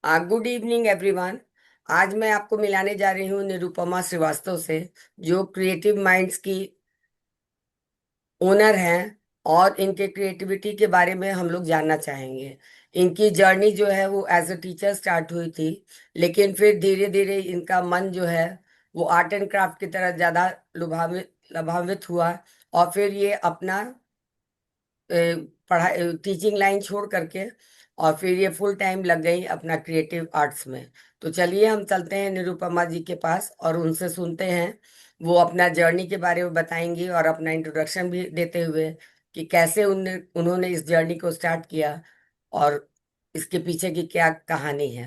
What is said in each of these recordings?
Good evening everyone. आज मैं आपको मिलाने जा रही हूँ निरुपमा श्रीवास्तव से, जो क्रिएटिव माइंड्स की ओनर हैं। और इनके क्रिएटिविटी के बारे में हम लोग जानना चाहेंगे। इनकी जर्नी जो है वो एज अ टीचर स्टार्ट हुई थी, लेकिन फिर धीरे धीरे इनका मन जो है वो आर्ट एंड क्राफ्ट की तरह ज्यादा लभान्वित हुआ। और फिर ये अपना पढ़ाई टीचिंग लाइन छोड़ करके और फिर ये फुल टाइम लग गई अपना क्रिएटिव आर्ट्स में। तो चलिए हम चलते हैं निरुपमा जी के पास और उनसे सुनते हैं। वो अपना जर्नी के बारे में बताएंगी और अपना इंट्रोडक्शन भी देते हुए कि कैसे उन्होंने इस जर्नी को स्टार्ट किया और इसके पीछे की क्या कहानी है।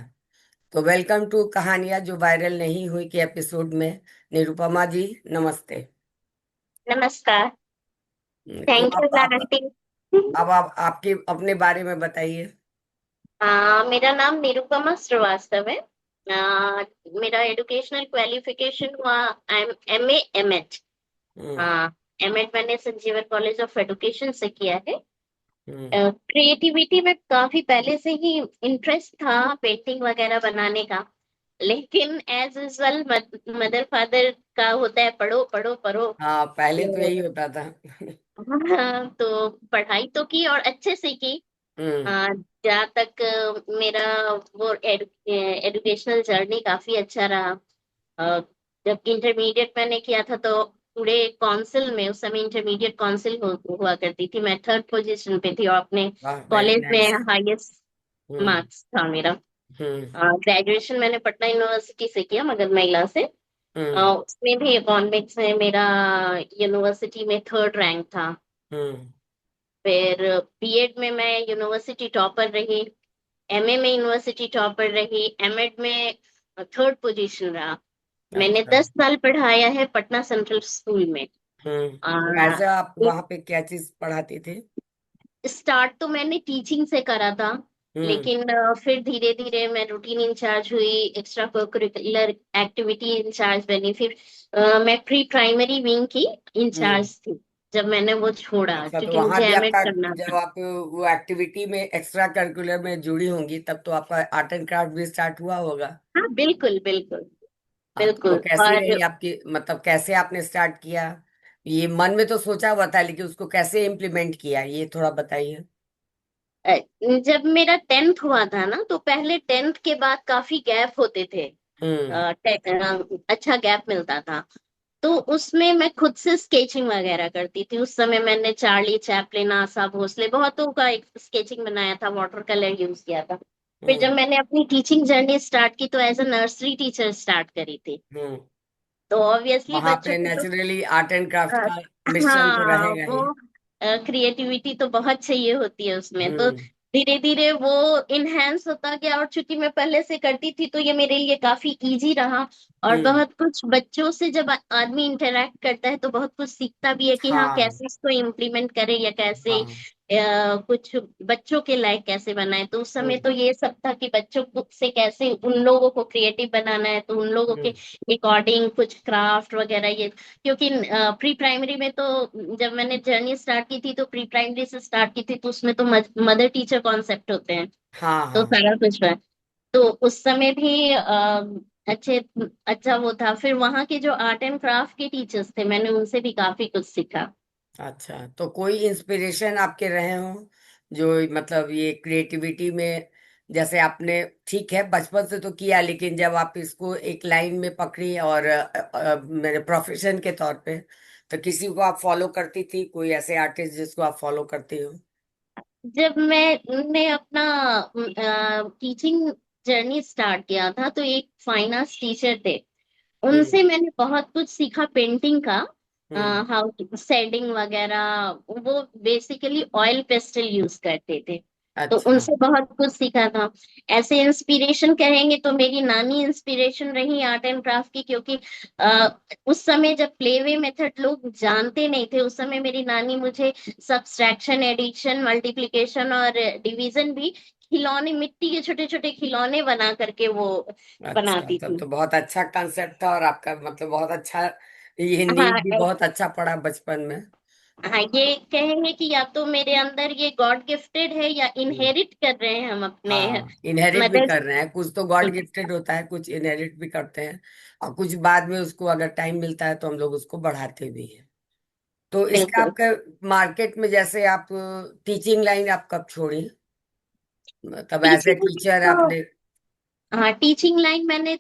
तो वेलकम टू कहानियां जो वायरल नहीं हुई के एपिसोड में। निरुपमा जी, नमस्ते। नमस्कार। तो थैंक यू अब आंटी। अब आप आपके अपने बारे में बताइए। मेरा नाम निरुपमा श्रीवास्तव है। मेरा एजुकेशनल क्वालिफिकेशन हुआ M A M H. Hmm. M Ed मैंने संजीवन कॉलेज ऑफ एजुकेशन से किया है। हम्म। क्रिएटिविटी में काफी पहले से ही इंटरेस्ट था, पेंटिंग वगैरह बनाने का। लेकिन एज यूजल मदर फादर का होता है, पढ़ो पढ़ो पढ़ो। हाँ, पहले तो यही होता था। तो पढ़ाई तो की और अच्छे से की। हम्म। जहाँ तक मेरा वो एजुकेशनल जर्नी काफी अच्छा रहा। अ, जब इंटरमीडिएट मैंने किया था तो पूरे काउंसिल में, उस समय इंटरमीडिएट काउंसिल हुआ करती थी, मैं थर्ड पोजीशन पे थी और अपने वाह, वेरी कॉलेज में नाइस। हाईएस्ट हम्म। मार्क्स था मेरा। हम्म। ग्रेजुएशन मैंने पटना यूनिवर्सिटी से किया, मगध महिला से। हम्म। उसमें भी इकोनॉमिक्स में मेरा यूनिवर्सिटी में थर्ड रैंक था। हम्म। फिर बीएड में मैं यूनिवर्सिटी टॉपर रही, एमए में यूनिवर्सिटी टॉपर रही, एमएड में थर्ड पोजीशन रहा। मैंने अच्छा। 10 साल पढ़ाया है पटना सेंट्रल स्कूल में। तो ऐसे आप वहां पे क्या चीज पढ़ाती थी? स्टार्ट तो मैंने टीचिंग से करा था, हम्म। लेकिन फिर धीरे धीरे मैं रूटीन इंचार्ज हुई, एक्स्ट्रा करिकुलर एक्टिविटी इंचार्ज बनी। फिर मैं प्री प्राइमरी विंग की हम्म। इंचार्ज थी जब मैंने वो छोड़ा, अच्छा, तो क्योंकि वहां मुझे भी एमएड आपका, करना जब था। आप वो एक्टिविटी में एक्स्ट्रा करिकुलर में जुड़ी होंगी तब तो आपका आर्ट एंड क्राफ्ट भी स्टार्ट हुआ होगा। हाँ, बिल्कुल बिल्कुल हाँ, तो बिल्कुल। कैसी और रही आपकी, मतलब कैसे आपने स्टार्ट किया? ये मन में तो सोचा हुआ था, लेकिन उसको कैसे इम्प्लीमेंट किया ये थोड़ा बताइए। अ, जब मेरा 10th हुआ था ना, तो पहले 10th के बाद काफी गैप होते थे। हम्म। अच्छा गैप मिलता था। तो उसमें मैं खुद से स्केचिंग वगैरह करती थी। उस समय मैंने चार्ली चैपलिन, आशा भोसले, बहुतों का एक स्केचिंग बनाया था, वाटर कलर यूज किया था। फिर जब हम्म। मैंने अपनी टीचिंग जर्नी स्टार्ट की तो as a nursery teacher start करी थी। हम्म। तो ऑब्वियसली वहां बच्चों पे को तो नेचुरली आर्ट एंड क्राफ्ट का मिश्रण तो हाँ, रहेगा ही। वो क्रिएटिविटी तो बहुत चाहिए होती है उसमें। तो हम्म। धीरे धीरे वो इनहेंस होता गया, और चूंकि मैं पहले से करती थी तो ये मेरे लिए काफी इजी रहा। और हम्म। बहुत कुछ बच्चों से जब आदमी इंटरेक्ट करता है तो बहुत कुछ सीखता भी है कि हाँ, हाँ। कैसे इसको इम्प्लीमेंट करे या कैसे हाँ। कुछ बच्चों के लायक कैसे बनाए। तो उस समय हम्म। तो ये सब था कि बच्चों से कैसे उन लोगों को क्रिएटिव बनाना है, तो उन लोगों के हम्म। अकॉर्डिंग कुछ क्राफ्ट वगैरह ये। क्योंकि प्री प्राइमरी में तो जब मैंने जर्नी स्टार्ट की थी तो प्री प्राइमरी से स्टार्ट की थी, तो उसमें तो मदर टीचर कॉन्सेप्ट होते हैं। हाँ। तो हाँ। सारा कुछ है। तो उस समय भी अच्छे अच्छा वो था। फिर वहाँ के जो आर्ट एंड क्राफ्ट के टीचर्स थे, मैंने उनसे भी काफी कुछ सीखा। अच्छा, तो कोई इंस्पिरेशन आपके रहे हो जो, मतलब ये क्रिएटिविटी में, जैसे आपने, ठीक है बचपन से तो किया, लेकिन जब आप इसको एक लाइन में पकड़ी और मेरे प्रोफेशन के तौर पे, तो किसी को आप फॉलो करती थी, कोई ऐसे आर्टिस्ट जिसको आप फॉलो करती हो? जब मैंने अपना टीचिंग जर्नी स्टार्ट किया था तो एक फाइन आर्ट्स टीचर थे, हम्म। उनसे मैंने बहुत कुछ सीखा पेंटिंग का। हम्म। हाउ शेडिंग वगैरह, वो बेसिकली ऑयल पेस्टल यूज करते थे। तो अच्छा। उनसे बहुत कुछ सीखा था। ऐसे इंस्पिरेशन कहेंगे तो मेरी नानी इंस्पिरेशन रही आर्ट एंड क्राफ्ट की, क्योंकि आ, उस समय जब प्लेवे मेथड लोग जानते नहीं थे, उस समय मेरी नानी मुझे सब्सट्रैक्शन, एडिशन, मल्टीप्लिकेशन और डिवीजन भी खिलौने, मिट्टी के छोटे छोटे खिलौने बना करके वो अच्छा, बनाती तब थी। तो बहुत अच्छा कंसेप्ट था, और आपका मतलब बहुत अच्छा, ये नींव हाँ, भी बहुत अच्छा पड़ा बचपन में। हाँ, ये कहेंगे कि या तो मेरे अंदर ये गॉड गिफ्टेड है या हम्म, इनहेरिट कर रहे हैं हम अपने हाँ इनहेरिट भी मदर। कर रहे हैं, कुछ तो गॉड गिफ्टेड होता है, कुछ इनहेरिट भी करते हैं, और कुछ बाद में उसको अगर टाइम मिलता है तो हम लोग उसको बढ़ाते भी हैं। तो इसका बिल्कुल। आपका मार्केट में, जैसे आप टीचिंग लाइन आप कब छोड़ी, मतलब एज ए टीचिंग टीचर तो, आपने? हाँ, टीचिंग लाइन मैंने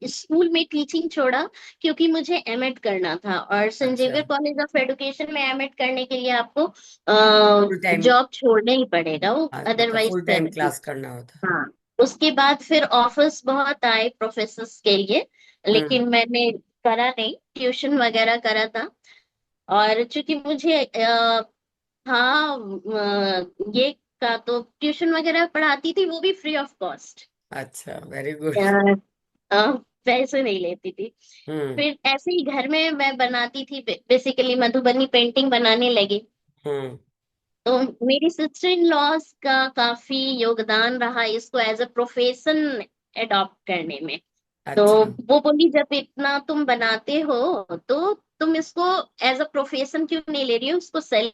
स्कूल में टीचिंग छोड़ा क्योंकि मुझे एमएड करना था, और सेंट अच्छा, जेवियर कॉलेज ऑफ एजुकेशन में एमएड करने के लिए आपको फुल टाइम, जॉब छोड़ना ही पड़ेगा, वो मतलब अदरवाइज फुल टाइम कर। क्लास करना होता है। हाँ, उसके बाद फिर ऑफर्स बहुत आए प्रोफेसर्स के लिए, हम्म। लेकिन मैंने करा नहीं, ट्यूशन वगैरह करा था। और चूंकि मुझे हाँ ये का तो ट्यूशन वगैरह पढ़ाती थी, वो भी फ्री ऑफ कॉस्ट, अच्छा, वेरी गुड। पैसे नहीं लेती थी। हम्म। फिर ऐसे ही घर में मैं बनाती थी, बेसिकली मधुबनी पेंटिंग बनाने लगी। हम्म। तो मेरी सिस्टर इन लॉज का काफी योगदान रहा इसको एज अ प्रोफेशन एडॉप्ट करने में। तो अच्छा। वो बोली, जब इतना तुम बनाते हो तो तुम इसको एज अ प्रोफेशन क्यों नहीं ले रही हो, उसको सेल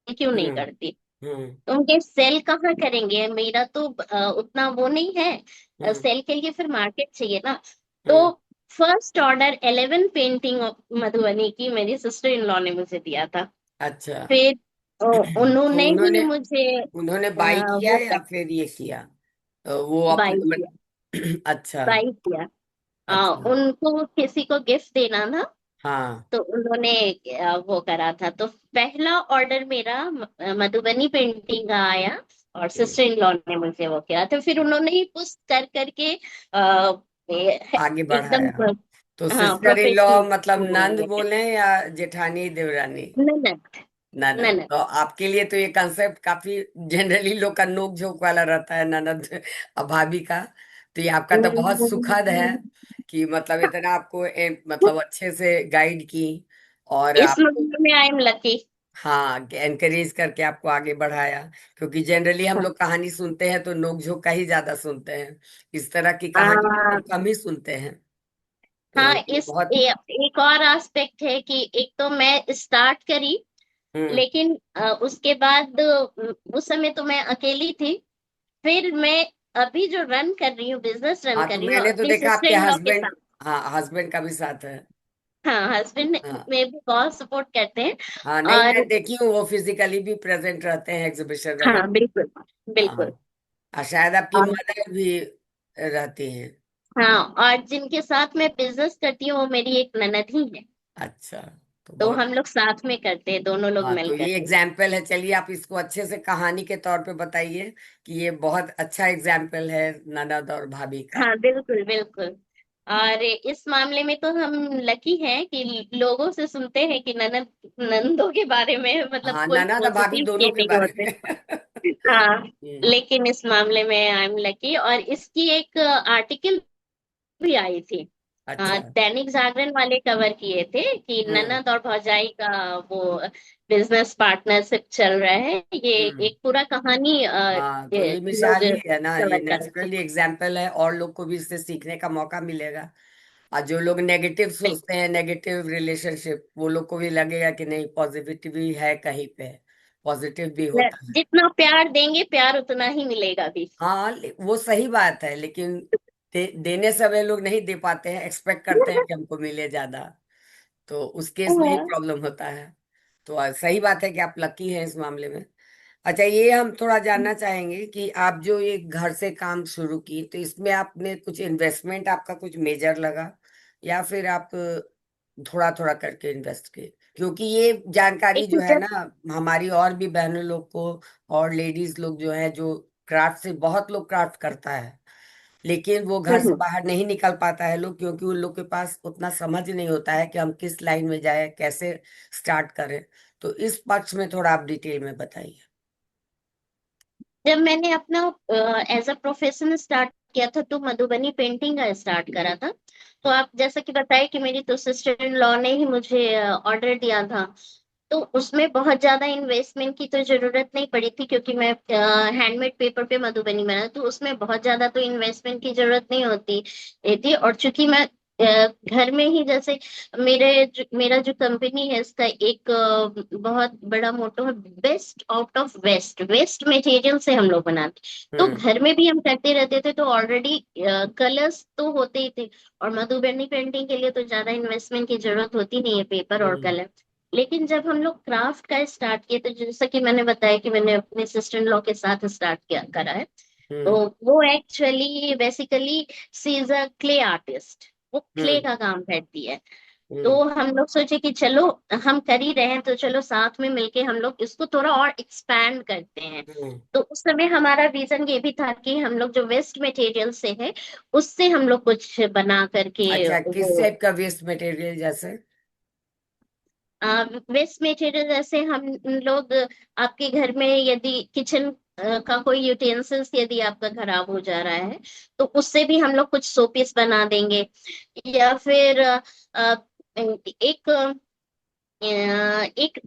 क्यों नहीं हम्म। करती। हम्म। तो उनके सेल कहाँ करेंगे, मेरा तो उतना वो नहीं है, हम्म। सेल के लिए फिर मार्केट चाहिए ना। तो हम्म। फर्स्ट ऑर्डर 11 पेंटिंग मधुबनी की मेरी सिस्टर इन लॉ ने मुझे दिया था। अच्छा। फिर तो उन्होंने ही उन्होंने मुझे उन्होंने बाई किया वो या फिर ये किया, तो वो बाई अपने किया, अच्छा। बाई किया। अच्छा। उनको किसी को गिफ्ट देना था, हाँ। तो उन्होंने वो करा था। तो पहला ऑर्डर मेरा मधुबनी पेंटिंग का आया, और हम्म, सिस्टर इन लॉ ने मुझे वो किया। तो फिर उन्होंने ही पुश कर करके आगे एकदम बढ़ाया। तो हाँ सिस्टर इन लॉ प्रोफेशनल मतलब बनाने नंद लगे। बोले या जेठानी देवरानी? ननद, ननद, ननद। तो आपके लिए तो ये कंसेप्ट काफी जनरली लोग का नोक झोंक वाला रहता है, ननद और भाभी का। तो ये आपका तो बहुत सुखद है कि मतलब इतना आपको मतलब अच्छे से गाइड की, और इस आपको, मामले में आई एम लकी। हाँ, एनकरेज करके आपको आगे बढ़ाया। क्योंकि जनरली हम लोग कहानी सुनते हैं तो नोक झोंक का ही ज्यादा सुनते हैं, इस तरह की कहानी हाँ, बहुत कम ही सुनते हैं। तो हाँ, ये बहुत। एक और एस्पेक्ट है कि एक तो मैं स्टार्ट करी, हम्म। लेकिन उसके बाद उस समय तो मैं अकेली थी। फिर मैं अभी जो रन कर रही हूँ, बिजनेस रन हाँ, कर तो रही हूँ मैंने तो अपनी देखा सिस्टर आपके इन लॉ के हस्बैंड, साथ। हाँ हस्बैंड का भी साथ है। हाँ, हस्बैंड हाँ। में भी बहुत सपोर्ट करते हैं। हाँ, नहीं और मैं देखी हूँ, वो फिजिकली भी प्रेजेंट रहते हैं एग्जीबिशन हाँ, वगैरह। बिल्कुल, हाँ। बिल्कुल। और शायद आपकी और मदर भी रहती हैं। हाँ, और जिनके साथ मैं बिजनेस करती हूँ वो मेरी एक ननद ही है। अच्छा। तो तो बहुत। हम लोग साथ में करते हैं, दोनों लोग हाँ, मिल तो ये करके। एग्जाम्पल है, चलिए आप इसको अच्छे से कहानी के तौर पे बताइए कि ये बहुत अच्छा एग्जाम्पल है ननद और भाभी का। हाँ, बिल्कुल, बिल्कुल। और इस मामले में तो हम लकी हैं कि लोगों से सुनते हैं कि ननद नंदों के बारे में मतलब हाँ, कोई ननद और भाभी पॉजिटिव के दोनों के नहीं बारे होते। में। हाँ, हम्म। लेकिन इस मामले में आई एम लकी। और इसकी एक आर्टिकल भी आई थी, अच्छा। दैनिक जागरण वाले कवर किए थे कि हम्म। ननद और भौजाई का वो बिजनेस पार्टनरशिप चल रहा है। ये हम्म। एक पूरा कहानी हाँ, तो ये ये लोग मिसाल ही है ना, ये कवर कर रहे थे। नेचुरली एग्जाम्पल है, और लोग को भी इससे सीखने का मौका मिलेगा। और जो लोग नेगेटिव सोचते हैं, नेगेटिव रिलेशनशिप, वो लोग को भी लगेगा कि नहीं, पॉजिटिव भी है कहीं पे, पॉजिटिव भी होता है। जितना प्यार देंगे, प्यार उतना ही मिलेगा भी। हाँ, वो सही बात है, लेकिन देने से वे लोग नहीं दे पाते हैं, एक्सपेक्ट करते हैं कि हमको मिले ज्यादा। तो उस केस में ही हाँ, प्रॉब्लम होता है। तो सही बात है कि आप लकी हैं इस मामले में। अच्छा, ये हम थोड़ा जानना चाहेंगे कि आप जो ये घर से काम शुरू की, तो इसमें आपने कुछ इन्वेस्टमेंट, आपका कुछ मेजर लगा, या फिर आप थोड़ा थोड़ा करके इन्वेस्ट किए? क्योंकि ये जानकारी एक जो है जब ना, हमारी और भी बहनों लोग को, और लेडीज लोग जो हैं, जो क्राफ्ट से, बहुत लोग क्राफ्ट करता है, लेकिन वो घर से हम्म, बाहर नहीं निकल पाता है लोग, क्योंकि उन लोग के पास उतना समझ नहीं होता है कि हम किस लाइन में जाए, कैसे स्टार्ट करें। तो इस पक्ष में थोड़ा आप डिटेल में बताइए। जब मैंने अपना एज अ प्रोफेशन स्टार्ट किया था तो मधुबनी पेंटिंग का स्टार्ट करा था। तो आप जैसा कि बताए कि मेरी तो सिस्टर इन लॉ ने ही मुझे ऑर्डर दिया था। तो उसमें बहुत ज्यादा इन्वेस्टमेंट की तो जरूरत नहीं पड़ी थी, क्योंकि मैं हैंडमेड पेपर पे मधुबनी बना, तो उसमें बहुत ज्यादा तो इन्वेस्टमेंट की जरूरत नहीं होती थी। और चूंकि मैं घर में ही जैसे मेरा जो कंपनी है इसका एक बहुत बड़ा मोटो है, best out of waste. Waste material से हम लोग बनाते, तो हम्म घर में भी हम करते रहते थे, तो ऑलरेडी कलर्स तो होते ही थे। और मधुबनी पेंटिंग के लिए तो ज्यादा इन्वेस्टमेंट की जरूरत होती नहीं है, पेपर और हम्म कलर। लेकिन जब हम लोग क्राफ्ट का स्टार्ट किए, तो जैसा कि मैंने बताया कि मैंने अपने सिस्टर इन लॉ के साथ स्टार्ट किया करा है, तो हम्म वो actually basically she is a clay artist. वो क्ले हम्म का काम करती है। तो हम्म हम लोग सोचे कि चलो, हम कर ही रहे हैं तो चलो साथ में मिलके हम लोग इसको थोड़ा और एक्सपैंड करते हैं। हम्म। तो उस समय हमारा विजन ये भी था कि हम लोग जो वेस्ट मटेरियल से है उससे हम लोग कुछ बना करके अच्छा, किस वो टाइप का वेस्ट मटेरियल जैसे? वेस्ट मटेरियल जैसे हम लोग, आपके घर में यदि किचन का कोई यूटेंसिल्स यदि आपका खराब हो जा रहा है, तो उससे भी हम लोग कुछ शोपीस बना देंगे। या फिर एक एक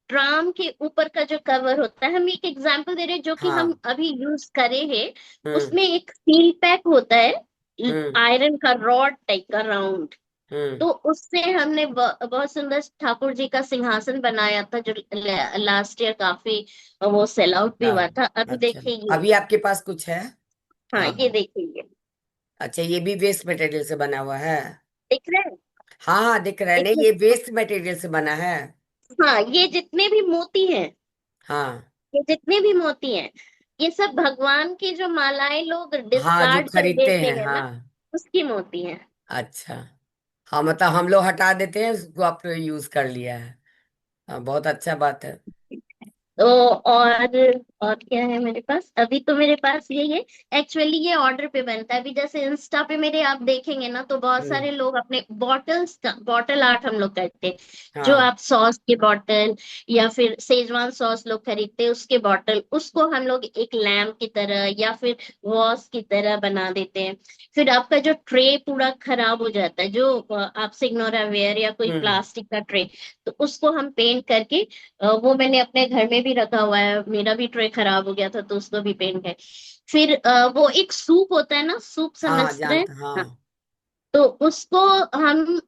ड्राम के ऊपर का जो कवर होता है, हम एक एग्जांपल दे रहे हैं जो कि हम हाँ। अभी यूज करे हैं। हम्म उसमें एक सील पैक होता है, हम्म आयरन का रॉड टाइप का राउंड। हम्म। तो उससे हमने बहुत सुंदर ठाकुर जी का सिंहासन बनाया था, जो लास्ट ईयर काफी वो सेल आउट भी अच्छा हुआ था। अभी अच्छा। देखिए ये, अभी आपके पास कुछ है? हाँ हाँ ये हाँ। देखिए ये, अच्छा, ये भी वेस्ट मटेरियल से बना हुआ है? दिख रहा है? हाँ हाँ, दिख रहा है। नहीं, देखिए, ये वेस्ट मटेरियल से बना है। हाँ ये जितने भी मोती हैं, हाँ ये जितने भी मोती हैं, ये सब भगवान की जो मालाएं लोग हाँ, जो डिस्कार्ड कर खरीदते देते हैं, हैं ना, हाँ। उसकी मोती हैं। अच्छा। हाँ, मतलब हम लोग हटा देते हैं उसको, आपने यूज कर लिया है। हाँ, बहुत अच्छा बात है। तो और क्या है मेरे पास, अभी तो मेरे पास यही है। एक्चुअली ये ऑर्डर पे बनता है। अभी जैसे इंस्टा पे मेरे आप देखेंगे ना, तो बहुत हम्म। सारे लोग अपने बॉटल्स का बॉटल आर्ट हम लोग करते हैं। जो हाँ। आप सॉस के बॉटल या फिर सेजवान सॉस लोग खरीदते हैं, उसके बॉटल, उसको हम लोग एक लैम्प की तरह या फिर वॉस की तरह बना देते हैं। फिर आपका जो ट्रे पूरा खराब हो जाता है, जो आप सिग्नोरा वेयर या कोई हम्म प्लास्टिक का ट्रे, तो उसको हम पेंट करके, वो मैंने अपने घर में भी रखा हुआ है। मेरा भी ट्रे खराब हो गया था, तो उसको भी पेंट है। फिर वो एक सूप होता है ना, सूप हाँ, समझते हैं? जानता हाँ। हाँ। तो उसको हम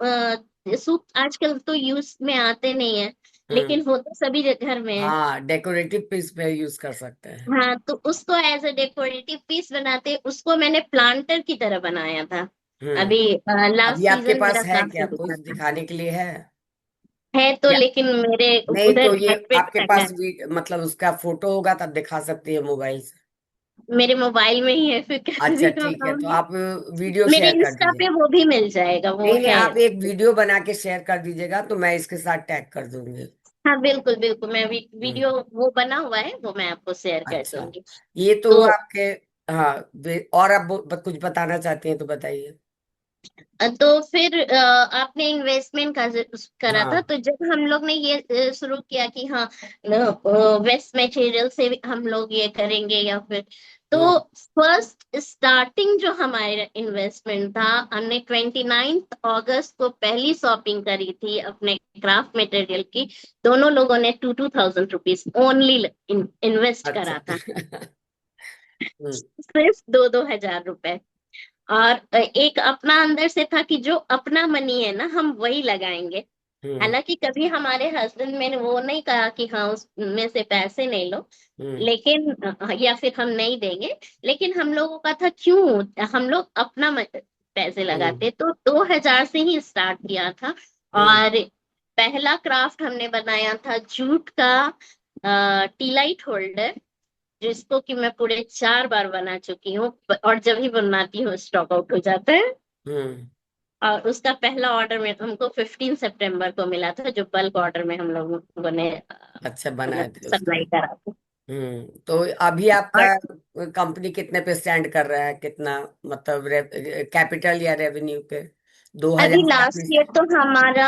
सूप आजकल तो यूज में आते नहीं है, हम्म। लेकिन होते सभी घर में है। हाँ, डेकोरेटिव पीस में यूज कर सकते हैं। हाँ, तो उसको एज अ डेकोरेटिव पीस बनाते, उसको मैंने प्लांटर की तरह बनाया था। हम्म। अभी अभी लास्ट आपके सीजन मेरा पास है क्या, काफी कुछ बिका था। दिखाने के लिए है? है तो, या लेकिन मेरे नहीं, तो उधर ये घर पे आपके रखा है। पास मतलब उसका फोटो होगा तब दिखा सकती है मोबाइल से। मेरे मोबाइल में ही है, फिर कैसे अच्छा ठीक है, तो दिखाऊंगी? आप वीडियो मेरे शेयर कर इंस्टा दीजिए। पे वो भी मिल जाएगा, वो नहीं नहीं, है। आप एक वीडियो बना के शेयर कर दीजिएगा तो मैं इसके साथ टैग कर दूंगी। हाँ बिल्कुल बिल्कुल, मैं हम्म। वीडियो वो बना हुआ है, वो मैं आपको शेयर कर अच्छा। दूंगी। ये तो तो आपके। हाँ। और आप कुछ बताना चाहते हैं तो बताइए। तो फिर आपने इन्वेस्टमेंट का करा था, हाँ। तो जब हम लोग ने ये शुरू किया कि हाँ वेस्ट मटेरियल से भी हम लोग ये करेंगे, या फिर, तो हम्म फर्स्ट स्टार्टिंग जो हमारा इन्वेस्टमेंट था, हमने 29 अगस्त को पहली शॉपिंग करी थी अपने क्राफ्ट मटेरियल की। दोनों लोगों ने 2,000 रुपीज ओनली इन्वेस्ट अच्छा। करा था, हम्म सिर्फ 2-2 हजार रुपए। और एक अपना अंदर से था कि जो अपना मनी है ना, हम वही लगाएंगे। हम्म हालांकि कभी हमारे हस्बैंड ने वो नहीं कहा कि हाँ उसमें से पैसे नहीं लो, हम्म लेकिन या फिर हम नहीं देंगे। लेकिन हम लोगों का था, क्यों हम लोग अपना पैसे हम्म लगाते, तो 2 हजार से ही स्टार्ट किया था। हम्म और पहला क्राफ्ट हमने बनाया था जूट का टी लाइट होल्डर, जिसको कि मैं पूरे 4 बार बना चुकी हूँ, और जब भी बनाती हूँ स्टॉक आउट हो जाता है। हम्म। और उसका पहला ऑर्डर में हमको 15 सितंबर को मिला था, जो बल्क ऑर्डर में हम लोगों ने अच्छा, बनाए मतलब थे उसको। सप्लाई करा था। तो अभी आपका और कंपनी कितने पे स्टैंड कर रहा है, कितना मतलब कैपिटल या रेवेन्यू पे? दो अभी हजार से लास्ट आपने ईयर तो हमारा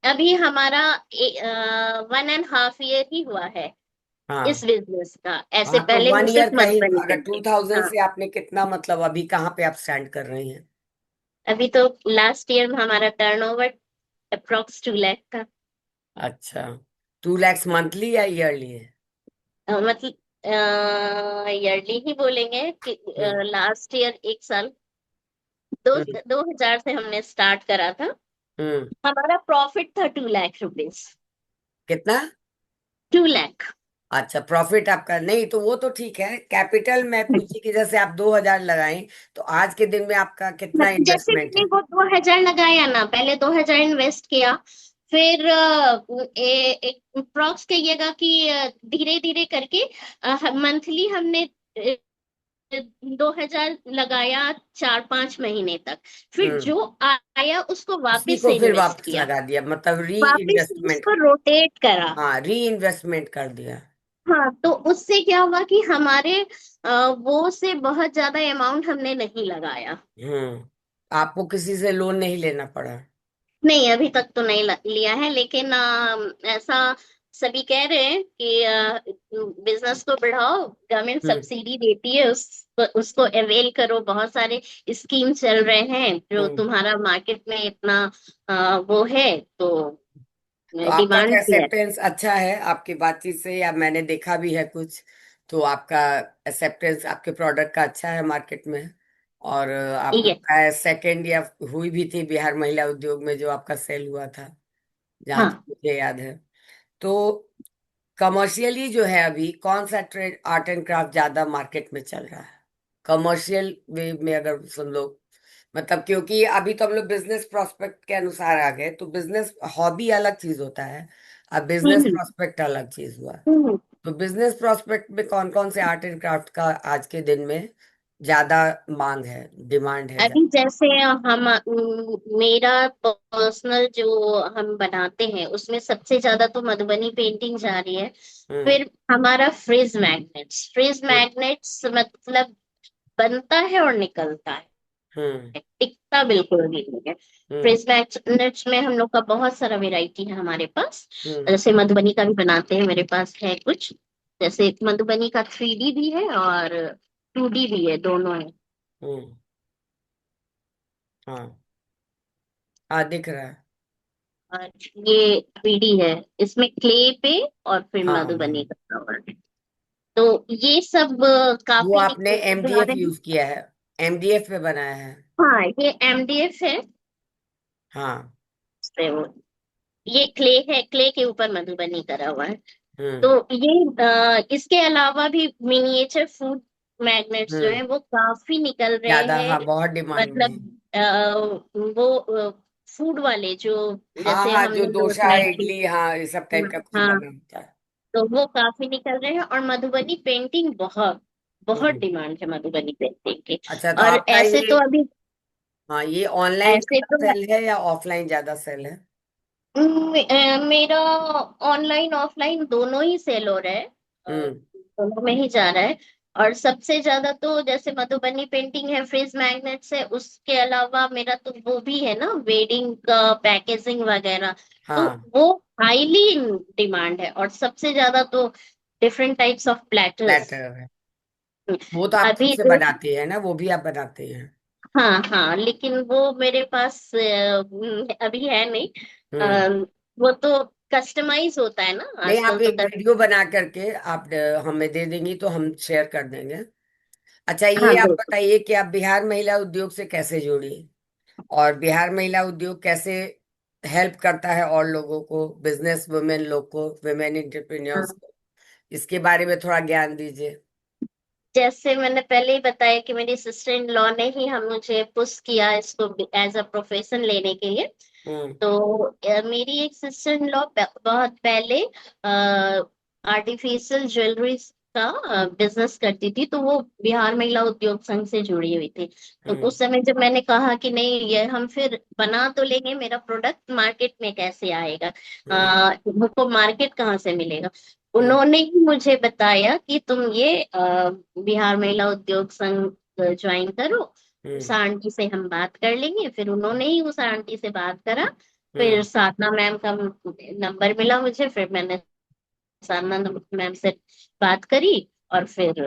अभी हमारा 1.5 ईयर ही हुआ है इस हाँ बिजनेस का। ऐसे हाँ, तो पहले हम 1 ईयर सिर्फ का ही, मधुबनी अगर टू करते। थाउजेंड हाँ, से आपने कितना, मतलब अभी कहाँ पे आप स्टैंड कर रही हैं? अभी तो लास्ट ईयर हमारा टर्नओवर अप्रोक्स 2 लाख था। अच्छा। 2 lakhs मंथली या ईयरली है? मतलब ईयरली ही बोलेंगे कि हम्म। लास्ट ईयर 1 साल। दो हम्म 2000 से हमने स्टार्ट करा था। हम्म। हमारा प्रॉफिट था 2 लाख रुपीज। कितना? 2 लाख। अच्छा, प्रॉफिट आपका नहीं तो वो तो ठीक है। कैपिटल मैं पूछी कि जैसे आप 2000 लगाएं तो आज के दिन में आपका कितना जैसे इन्वेस्टमेंट मैंने है? वो 2000 लगाया ना, पहले 2000 इन्वेस्ट किया, फिर एक अप्रॉक्स कहिएगा कि धीरे धीरे करके मंथली हमने 2000 लगाया 4-5 महीने तक। फिर हम्म। जो आया उसको उसी वापस को से फिर इन्वेस्ट वापस किया, लगा दिया, मतलब री वापस से इन्वेस्टमेंट। उसको रोटेट करा। हाँ, री इन्वेस्टमेंट कर दिया। हाँ, तो उससे क्या हुआ कि हमारे वो से बहुत ज्यादा अमाउंट हमने नहीं लगाया। आपको किसी से लोन नहीं लेना पड़ा? नहीं, अभी तक तो नहीं लिया है, लेकिन ऐसा सभी कह रहे हैं कि बिजनेस को बढ़ाओ, गवर्नमेंट हम्म सब्सिडी देती है, उसको अवेल करो। बहुत सारे स्कीम चल रहे हैं जो हम्म। तुम्हारा मार्केट में इतना वो है, तो तो आपका डिमांड भी है। एक्सेप्टेंस अच्छा है आपकी बातचीत से, या मैंने देखा भी है कुछ, तो आपका एक्सेप्टेंस आपके प्रोडक्ट का अच्छा है मार्केट में। और आपने ये बताया सेकंड या हुई भी थी बिहार महिला उद्योग में जो आपका सेल हुआ था, जहाँ तक हाँ, मुझे याद है। तो कमर्शियली जो है अभी कौन सा ट्रेड आर्ट एंड क्राफ्ट ज्यादा मार्केट में चल रहा है? कमर्शियल वे में अगर सुन लो, मतलब क्योंकि अभी तो हम लोग बिजनेस प्रोस्पेक्ट के अनुसार आ गए, तो बिजनेस हॉबी अलग चीज होता है, अब बिजनेस हम्म प्रोस्पेक्ट अलग चीज हुआ। हम्म। तो बिजनेस प्रोस्पेक्ट में कौन कौन से आर्ट एंड क्राफ्ट का आज के दिन में ज्यादा मांग है, डिमांड है अभी ज्यादा? जैसे मेरा पर्सनल जो हम बनाते हैं उसमें सबसे ज्यादा तो मधुबनी पेंटिंग जा रही है। हम्म फिर हमारा फ्रिज हम्म मैग्नेट्स मतलब बनता है और निकलता है, हम्म टिकता बिल्कुल भी नहीं है। हम्म फ्रिज मैग्नेट्स में हम लोग का बहुत सारा वेराइटी है हमारे पास। हम्म जैसे मधुबनी का भी बनाते हैं, मेरे पास है कुछ। जैसे मधुबनी का 3D भी है और 2D भी है, दोनों है। हम्म। हाँ हाँ, दिख रहा है। और ये 3D है, इसमें क्ले पे और फिर हाँ मधुबनी हाँ। का कवर है। तो ये सब वो काफी आपने जा एमडीएफ रहे हैं। यूज किया है? एमडीएफ पे बनाया है? हाँ, ये MDF है। हाँ। पे वो ये क्ले है, क्ले के ऊपर मधुबनी करा हुआ है। तो हम्म ये इसके अलावा भी मिनिएचर फूड मैग्नेट्स जो हम्म। है वो काफी निकल रहे ज्यादा, हैं। हाँ, बहुत डिमांड में है। मतलब वो फूड वाले जो, हाँ जैसे हाँ, जो हमने डोसा दोसा इडली। इडली, हाँ, ये सब टाइप का कुछ हाँ, बना होता है। तो वो काफी निकल रहे हैं, और मधुबनी पेंटिंग बहुत बहुत हम्म। डिमांड है मधुबनी पेंटिंग की। अच्छा, तो और आपका ऐसे ये, तो अभी, हाँ, ये ऑनलाइन ऐसे तो सेल है या ऑफलाइन ज्यादा सेल है? मेरा ऑनलाइन ऑफलाइन दोनों ही सेल हो रहा है, हम्म दोनों में ही जा रहा है। और सबसे ज्यादा तो जैसे मधुबनी पेंटिंग है, फ्रिज मैग्नेट्स है, उसके अलावा मेरा तो वो भी है ना, वेडिंग का पैकेजिंग वगैरह। तो हाँ, वो हाईली इन डिमांड है, और सबसे ज्यादा तो different types of platters. Better है। वो तो आप खुद अभी से जो, बनाती है ना, वो भी आप बनाते हैं? हाँ हाँ, लेकिन वो मेरे पास अभी है नहीं। हम्म। अ, वो तो कस्टमाइज होता है ना नहीं, आजकल आप तो। एक वीडियो बना करके आप हमें दे देंगी तो हम शेयर कर देंगे। अच्छा, हाँ, ये आप बिल्कुल। बताइए कि आप बिहार महिला उद्योग से कैसे जुड़ी, और बिहार महिला उद्योग कैसे हेल्प करता है और लोगों को, बिजनेस वुमेन लोग को, वुमेन एंटरप्रेन्योर्स हाँ, को, इसके बारे में थोड़ा ज्ञान दीजिए। जैसे मैंने पहले ही बताया कि मेरी सिस्टर इन लॉ ने ही हम मुझे पुश किया इसको एज अ प्रोफेशन लेने के लिए। हम्म तो मेरी एक सिस्टर इन लॉ बहुत पहले आर्टिफिशियल ज्वेलरी का बिजनेस करती थी, तो वो बिहार महिला उद्योग संघ से जुड़ी हुई थी। तो हम्म उस समय जब मैंने कहा कि नहीं, ये हम फिर बना तो लेंगे, मेरा प्रोडक्ट मार्केट में कैसे आएगा, हम्म हमको मार्केट कहाँ से मिलेगा। हम्म उन्होंने ही मुझे बताया कि तुम ये बिहार महिला उद्योग संघ ज्वाइन करो, उस हम्म आंटी से हम बात कर लेंगे। फिर उन्होंने ही उस आंटी से बात करा। फिर हम्म साधना मैम का नंबर मिला मुझे, फिर मैंने साधना मैम से बात करी, और फिर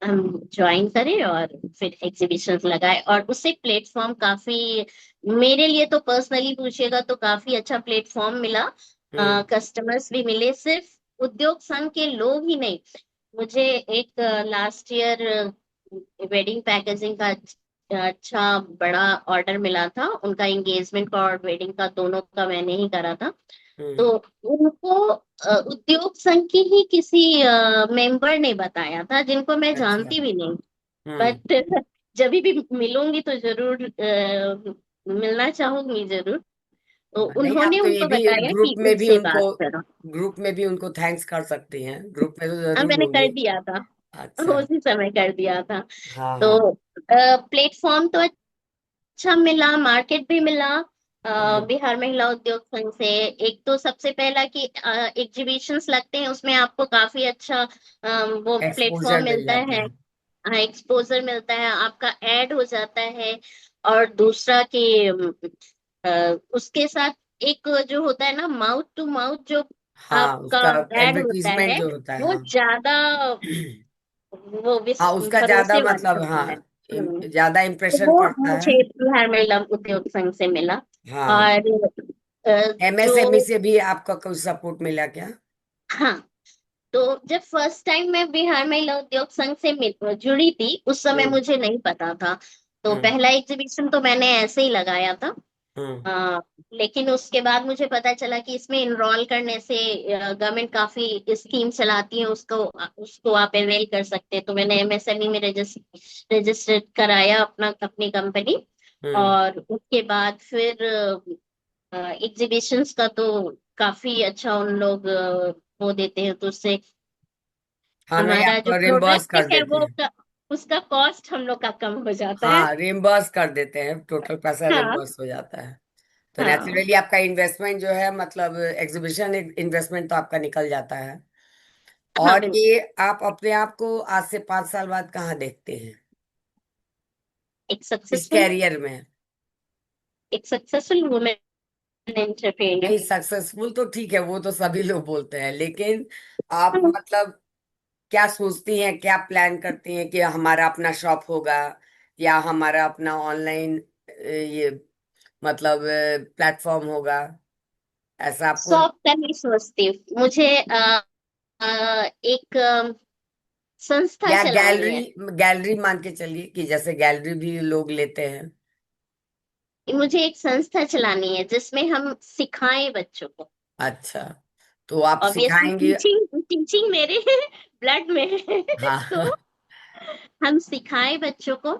हम ज्वाइन करे, और फिर एग्जीबिशन लगाए, और उससे प्लेटफॉर्म काफी, मेरे लिए तो पर्सनली पूछिएगा तो काफी अच्छा प्लेटफॉर्म मिला। हम्म कस्टमर्स भी मिले, सिर्फ उद्योग संघ के लोग ही नहीं। मुझे एक लास्ट ईयर वेडिंग पैकेजिंग का अच्छा बड़ा ऑर्डर मिला था। उनका एंगेजमेंट का और वेडिंग का दोनों का मैंने ही करा था। हम्म। तो उनको उद्योग संघ की ही किसी मेंबर ने बताया था, जिनको मैं अच्छा। जानती भी नहीं। हम्म। बट जब भी मिलूंगी तो जरूर मिलना चाहूंगी जरूर। तो हाँ, नहीं, आप उन्होंने तो ये उनको भी बताया ग्रुप कि में भी उससे उनको बात करो। थैंक्स कर सकती हैं, ग्रुप में तो हाँ जरूर मैंने कर होंगे। दिया था। अच्छा। उसी समय कर दिया था। हाँ हाँ। तो प्लेटफॉर्म तो अच्छा मिला, मार्केट भी मिला। हम्म। बिहार महिला उद्योग संघ से एक तो सबसे पहला कि एग्जीबिशंस लगते हैं, उसमें आपको काफी अच्छा वो प्लेटफॉर्म एक्सपोजर मिल मिलता जाता है। है। हाँ एक्सपोजर मिलता है, आपका ऐड हो जाता है। और दूसरा कि उसके साथ एक जो होता है ना, माउथ टू माउथ जो हाँ, आपका उसका ऐड होता एडवर्टीजमेंट है, जो होता है, वो हाँ। ज्यादा वो हाँ, उसका ज्यादा भरोसे वाला मतलब, हाँ, होता है। ज्यादा तो इम्प्रेशन वो पड़ता है। मुझे बिहार महिला उद्योग संघ से मिला। हाँ। और एमएसएमई जो से भी आपका कुछ सपोर्ट मिला क्या? हाँ, तो जब फर्स्ट टाइम मैं बिहार महिला उद्योग संघ से जुड़ी थी, उस समय हम्म। मुझे नहीं पता था। तो हम्म। पहला एग्जीबिशन तो मैंने ऐसे ही लगाया था। हम्म। लेकिन उसके बाद मुझे पता चला कि इसमें इनरोल करने से गवर्नमेंट काफी स्कीम चलाती है, उसको उसको आप अवेल कर सकते हैं। तो मैंने एमएसएमई में रजिस्टर कराया अपना, अपनी कंपनी। हम्म। और उसके बाद फिर एग्जीबिशंस का तो काफी अच्छा उन लोग वो देते हैं, तो उससे हाँ, नहीं, हमारा जो आपको रिम्बर्स कर प्रोडक्ट है देते वो हैं। उसका कॉस्ट हम लोग का कम हो जाता है। हाँ, रिम्बर्स कर देते हैं, टोटल पैसा हाँ रिम्बर्स हो जाता है। तो हाँ नेचुरली आपका इन्वेस्टमेंट जो है, मतलब एग्जीबिशन इन्वेस्टमेंट तो आपका निकल जाता है। हाँ और बिल्कुल। ये आप अपने आप को आज से 5 साल बाद कहाँ देखते हैं, एक इस सक्सेसफुल कैरियर में? एक सक्सेसफुल वुमेन एंटरप्रेन्योर। नहीं, सक्सेसफुल तो ठीक है, वो तो सभी लोग बोलते हैं, लेकिन आप मतलब क्या सोचती हैं, क्या प्लान करती हैं कि हमारा अपना शॉप होगा, या हमारा अपना ऑनलाइन ये मतलब प्लेटफॉर्म होगा, ऐसा आपको? शॉप का नहीं सोचती, मुझे एक संस्था या चलानी गैलरी, है। गैलरी मान के चलिए कि जैसे गैलरी भी लोग लेते हैं। मुझे एक संस्था चलानी है जिसमें हम सिखाएं बच्चों को। अच्छा, तो आप ऑब्वियसली सिखाएंगे? टीचिंग टीचिंग मेरे ब्लड में है। तो हाँ। हम सिखाएं बच्चों को।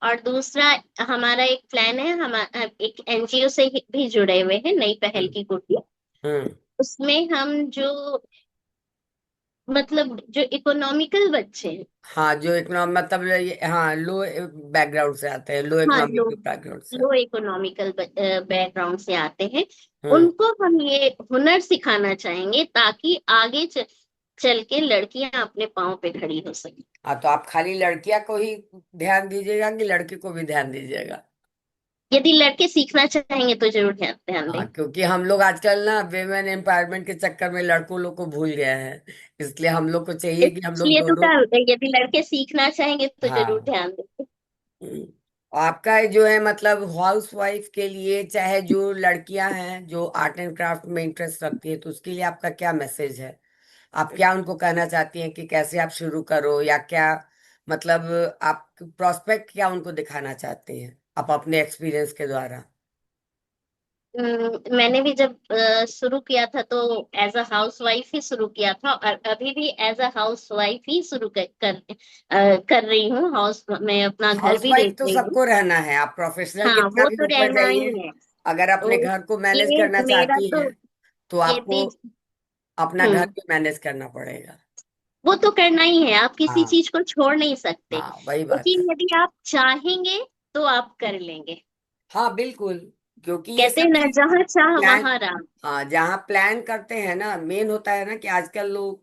और दूसरा, हमारा एक प्लान है, हम एक एनजीओ से भी जुड़े हुए हैं, नई पहल हम्म। की कुटी। हम्म। उसमें हम जो मतलब जो इकोनॉमिकल बच्चे हैं, हाँ, जो इकोनॉमी मतलब हाँ, लो बैकग्राउंड से आते हैं, लो हाँ इकोनॉमिक बैकग्राउंड से। लो इकोनॉमिकल बैकग्राउंड से आते हैं, हम्म। उनको हम ये हुनर सिखाना चाहेंगे ताकि आगे चल के लड़कियां अपने पाँव पे खड़ी हो सके। हाँ, तो आप खाली लड़कियां को ही ध्यान दीजिएगा कि लड़के को भी ध्यान दीजिएगा? यदि लड़के सीखना चाहेंगे तो जरूर ध्यान ध्यान हाँ, दें। क्योंकि हम लोग आजकल ना वेमेन एम्पावरमेंट के चक्कर में लड़कों लोग को भूल गए हैं, इसलिए हम लोग को चाहिए कि हम लोग इसलिए तो दोनों। यदि लड़के सीखना चाहेंगे तो जरूर हाँ। ध्यान दें। हम्म। आपका जो है मतलब हाउस वाइफ के लिए, चाहे जो लड़कियां हैं जो आर्ट एंड क्राफ्ट में इंटरेस्ट रखती है, तो उसके लिए आपका क्या मैसेज है? आप क्या उनको कहना चाहती हैं कि कैसे आप शुरू करो, या क्या मतलब आप प्रोस्पेक्ट क्या उनको दिखाना चाहती हैं आप अपने एक्सपीरियंस के द्वारा? मैंने भी जब शुरू किया था तो एज अ हाउस वाइफ ही शुरू किया था, और अभी भी एज अ हाउस वाइफ ही शुरू कर रही हूँ। हाउस में अपना घर हाउस भी वाइफ देख तो रही हूँ। सबको रहना है, आप प्रोफेशनल हाँ कितना वो भी तो ऊपर रहना जाइए, ही है। अगर अपने तो घर को मैनेज ये करना मेरा चाहती तो हैं तो ये आपको भी अपना घर हम्म भी मैनेज करना पड़ेगा। वो तो करना ही है, आप किसी हाँ। चीज को छोड़ नहीं सकते। हाँ, वही बात है। लेकिन यदि आप चाहेंगे तो आप कर लेंगे। हाँ, बिल्कुल, क्योंकि ये कहते हैं सब ना, चीज जहाँ चाह प्लान, वहां राह। हाँ, जहाँ प्लान करते हैं ना, मेन होता है ना कि आजकल लोग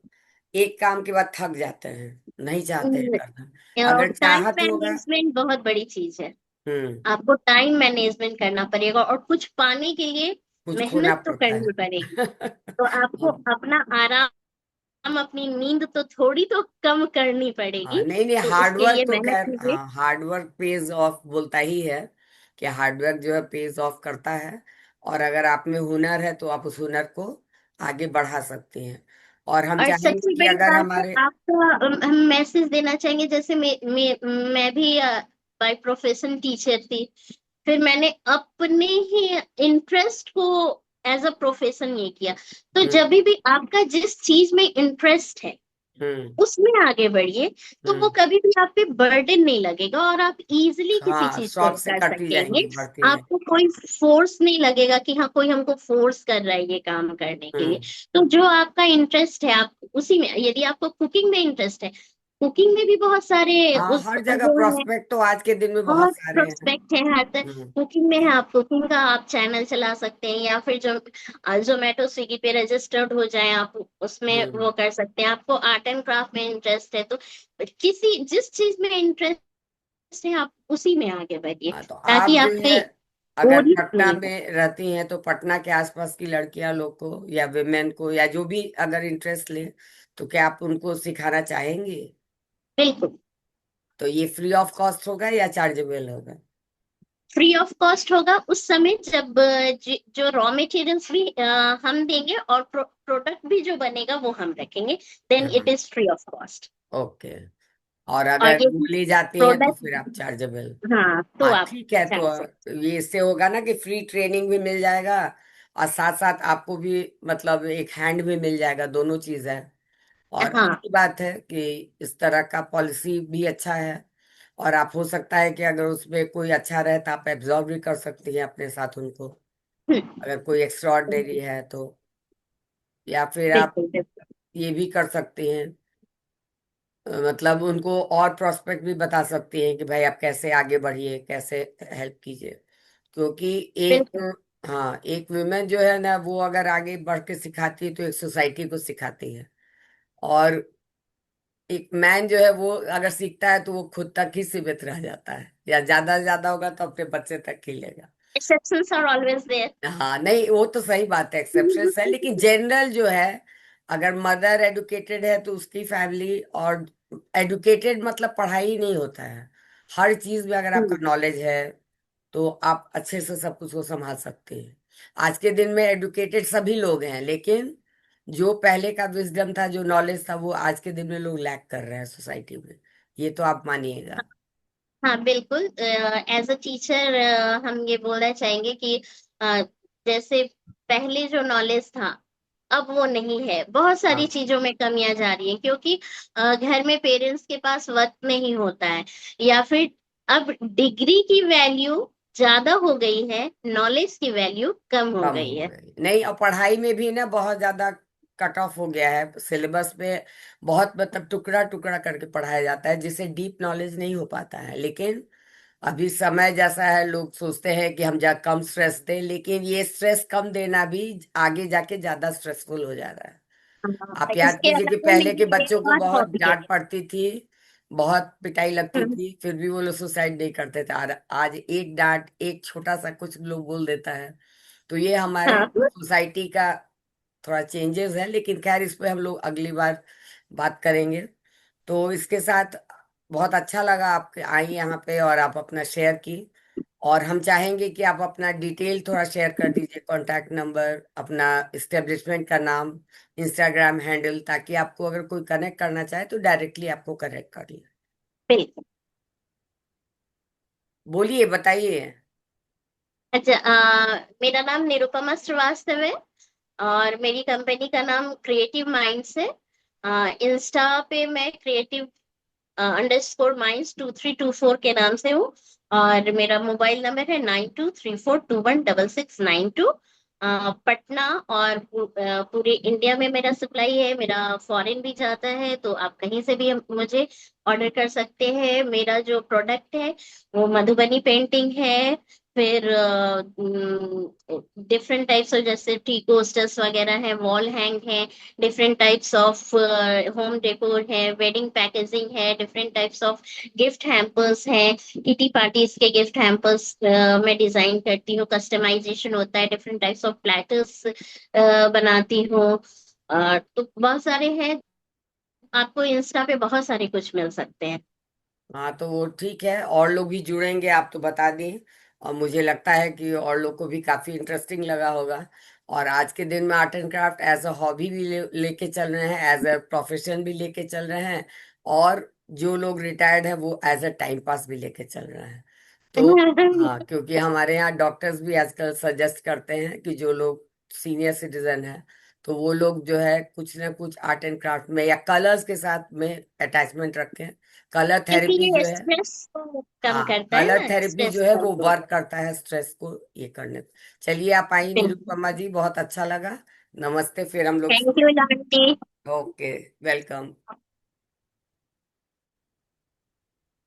एक काम के बाद थक जाते हैं, नहीं चाहते हैं करना। अगर टाइम चाहत होगा। मैनेजमेंट बहुत बड़ी चीज है। हम्म। आपको टाइम मैनेजमेंट करना पड़ेगा, और कुछ पाने के लिए कुछ खोना मेहनत तो पड़ता है। करनी पड़ेगी। तो आपको अब, अपना आराम, अपनी नींद तो थोड़ी तो कम करनी हाँ, पड़ेगी। नहीं नहीं, तो उसके हार्डवर्क लिए तो मेहनत खैर, कीजिए। हाँ, हार्डवर्क पेज ऑफ बोलता ही है कि हार्डवर्क जो है पेज ऑफ करता है। और अगर आप में हुनर है तो आप उस हुनर को आगे बढ़ा सकती हैं। और हम और चाहेंगे सबसे कि बड़ी अगर बात है, हमारे। आपका हम मैसेज देना चाहेंगे, जैसे मैं भी बाय प्रोफेशन टीचर थी। फिर मैंने अपने ही इंटरेस्ट को एज अ प्रोफेशन ये किया। तो हम्म। जब भी आपका जिस चीज में इंटरेस्ट है हम्म। उसमें आगे बढ़िए, तो वो हम्म। कभी भी आप पे बर्डन नहीं लगेगा और आप इजीली किसी हाँ, चीज को शौक से कर करती सकेंगे। जाएंगी, बढ़ती जाएंगी। आपको कोई फोर्स नहीं लगेगा कि हाँ कोई हमको फोर्स कर रहा है ये काम करने के लिए। हम्म। तो जो आपका इंटरेस्ट है आप उसी में, यदि आपको कुकिंग में इंटरेस्ट है, कुकिंग में भी बहुत सारे हाँ, उस हर जगह वो है, प्रोस्पेक्ट तो आज के दिन में बहुत बहुत सारे हैं। प्रोस्पेक्ट है हर तरह। हम्म। कुकिंग में है, आप कुकिंग का आप चैनल चला सकते हैं, या फिर जो जोमेटो स्विगी पे रजिस्टर्ड हो जाए आप उसमें हम्म। वो कर सकते हैं। आपको आर्ट एंड क्राफ्ट में इंटरेस्ट है तो किसी जिस चीज में इंटरेस्ट है आप उसी में आगे बढ़िए, हाँ, तो आप ताकि जो आप है, पे अगर बोरियत पटना नहीं हो। में रहती हैं तो पटना के आसपास की लड़कियां लोग को या विमेन को या जो भी अगर इंटरेस्ट ले, तो क्या आप उनको सिखाना चाहेंगे? बिल्कुल तो ये फ्री ऑफ कॉस्ट होगा या चार्जेबल होगा? फ्री ऑफ कॉस्ट होगा उस समय जब जो रॉ मटेरियल्स भी हम देंगे और प्रोडक्ट भी जो बनेगा वो हम रखेंगे, देन इट हाँ। Is free of cost. Okay. और और अगर ये बोली जाती हैं तो प्रोडक्ट, फिर आप चार्जेबल? हाँ तो हाँ, आप ठीक है। तो चार्ज सकते ये इससे होगा ना कि फ्री ट्रेनिंग भी मिल जाएगा, और साथ साथ आपको भी मतलब एक हैंड भी मिल जाएगा, दोनों चीज है। हैं। और हाँ। अच्छी बात है कि इस तरह का पॉलिसी भी अच्छा है। और आप हो सकता है कि अगर उसमें कोई अच्छा रहे तो आप एब्जॉर्ब भी कर सकती हैं अपने साथ उनको, हम्म, अगर कोई एक्स्ट्रा ऑर्डिनरी है तो। या फिर आप बिल्कुल बिल्कुल ये भी कर सकती हैं, मतलब उनको और प्रोस्पेक्ट भी बता सकती हैं कि भाई आप कैसे आगे बढ़िए, कैसे हेल्प कीजिए। क्योंकि एक, बिल्कुल। हाँ, एक वुमेन जो है ना, वो अगर आगे बढ़ के सिखाती है तो एक सोसाइटी को सिखाती है। और एक मैन जो है वो अगर सीखता है तो वो खुद तक ही सीमित रह जाता है, या ज्यादा से ज्यादा होगा तो अपने बच्चे तक खिलेगा। Exceptions are always there. हाँ, नहीं, वो तो सही बात है, एक्सेप्शन है, लेकिन जनरल जो है, अगर मदर एडुकेटेड है तो उसकी फैमिली, और एडुकेटेड मतलब पढ़ाई नहीं होता है, हर चीज में अगर आपका नॉलेज है तो आप अच्छे से सब कुछ को संभाल सकते हैं। आज के दिन में एडुकेटेड सभी लोग हैं, लेकिन जो पहले का विजडम था, जो नॉलेज था, वो आज के दिन में लोग लैक कर रहे हैं सोसाइटी में। ये तो आप मानिएगा। हाँ बिल्कुल, एज अ टीचर हम ये बोलना चाहेंगे कि अ, जैसे पहले जो नॉलेज था अब वो नहीं है। बहुत सारी हाँ, चीजों में कमियां जा रही हैं क्योंकि घर में पेरेंट्स के पास वक्त नहीं होता है, या फिर अब डिग्री की वैल्यू ज्यादा हो गई है, नॉलेज की वैल्यू कम हो कम गई हो है। गई, नहीं, और पढ़ाई में भी ना बहुत ज्यादा कट ऑफ हो गया है सिलेबस पे। बहुत मतलब टुकड़ा टुकड़ा करके पढ़ाया जाता है, जिससे डीप नॉलेज नहीं हो पाता है। लेकिन अभी समय जैसा है, लोग सोचते हैं कि हम जा कम स्ट्रेस दें, लेकिन ये स्ट्रेस कम देना भी आगे जाके ज्यादा स्ट्रेसफुल हो जा रहा है। आप याद इसके कीजिए कि अलावा पहले के मेरी एक बच्चों को और बहुत हॉबी है। डांट पड़ती थी, बहुत पिटाई लगती हम्म, थी, फिर भी वो लोग सुसाइड नहीं करते थे। और आज एक डांट, एक छोटा सा कुछ लोग बोल देता है। तो ये हमारे हाँ सोसाइटी का थोड़ा चेंजेस है, लेकिन खैर इस पे हम लोग अगली बार बात करेंगे। तो इसके साथ बहुत अच्छा लगा आपके आई यहाँ पे, और आप अपना शेयर की। और हम चाहेंगे कि आप अपना डिटेल थोड़ा शेयर कर दीजिए, कॉन्टैक्ट नंबर, अपना इस्टेब्लिशमेंट का नाम, इंस्टाग्राम हैंडल, ताकि आपको अगर कोई कनेक्ट करना चाहे तो डायरेक्टली आपको कनेक्ट कर ले। बिल्कुल। बोलिए, बताइए। अच्छा, मेरा नाम निरुपमा श्रीवास्तव है और मेरी कंपनी का नाम क्रिएटिव माइंड्स है। इंस्टा पे मैं क्रिएटिव अंडरस्कोर माइंड्स 2324 के नाम से हूँ। और मेरा मोबाइल नंबर है 9234216692। पटना और पूरे इंडिया में मेरा सप्लाई है, मेरा फॉरेन भी जाता है, तो आप कहीं से भी मुझे ऑर्डर कर सकते हैं। मेरा जो प्रोडक्ट है वो मधुबनी पेंटिंग है, फिर डिफरेंट टाइप्स ऑफ जैसे टी कोस्टर्स वगैरह है, वॉल हैंग है, different types of home decor है, वेडिंग पैकेजिंग है, different types of gift hampers हैं, किटी पार्टीज के गिफ्ट हैम्पर्स मैं डिजाइन करती हूँ, कस्टमाइजेशन होता है, डिफरेंट टाइप्स ऑफ प्लेटर्स बनाती हूँ। तो बहुत सारे हैं, आपको इंस्टा पे बहुत सारे कुछ मिल सकते हैं। हाँ, तो वो ठीक है, और लोग भी जुड़ेंगे, आप तो बता दें। और मुझे लगता है कि और लोग को भी काफी इंटरेस्टिंग लगा होगा। और आज के दिन में art and craft as a hobby भी लेके चल रहे हैं, एज अ प्रोफेशन भी लेके चल रहे हैं। और जो लोग रिटायर्ड है वो एज अ टाइम पास भी लेके चल रहे हैं। तो हाँ, क्योंकि हमारे यहाँ डॉक्टर्स भी आजकल सजेस्ट करते हैं कि जो लोग सीनियर सिटीजन है, तो वो लोग जो है कुछ ना कुछ आर्ट एंड क्राफ्ट में या कलर्स के साथ में अटैचमेंट रखें। कलर क्योंकि थेरेपी ये जो है, स्ट्रेस को कम हाँ, करता है कलर ना, थेरेपी स्ट्रेस जो है वो कंट्रोल। वर्क करता है स्ट्रेस को ये करने पे। चलिए, आप आई बिल्कुल। निरुपमा जी, बहुत अच्छा लगा। नमस्ते, फिर हम लोग। Thank you aunty. Okay, welcome.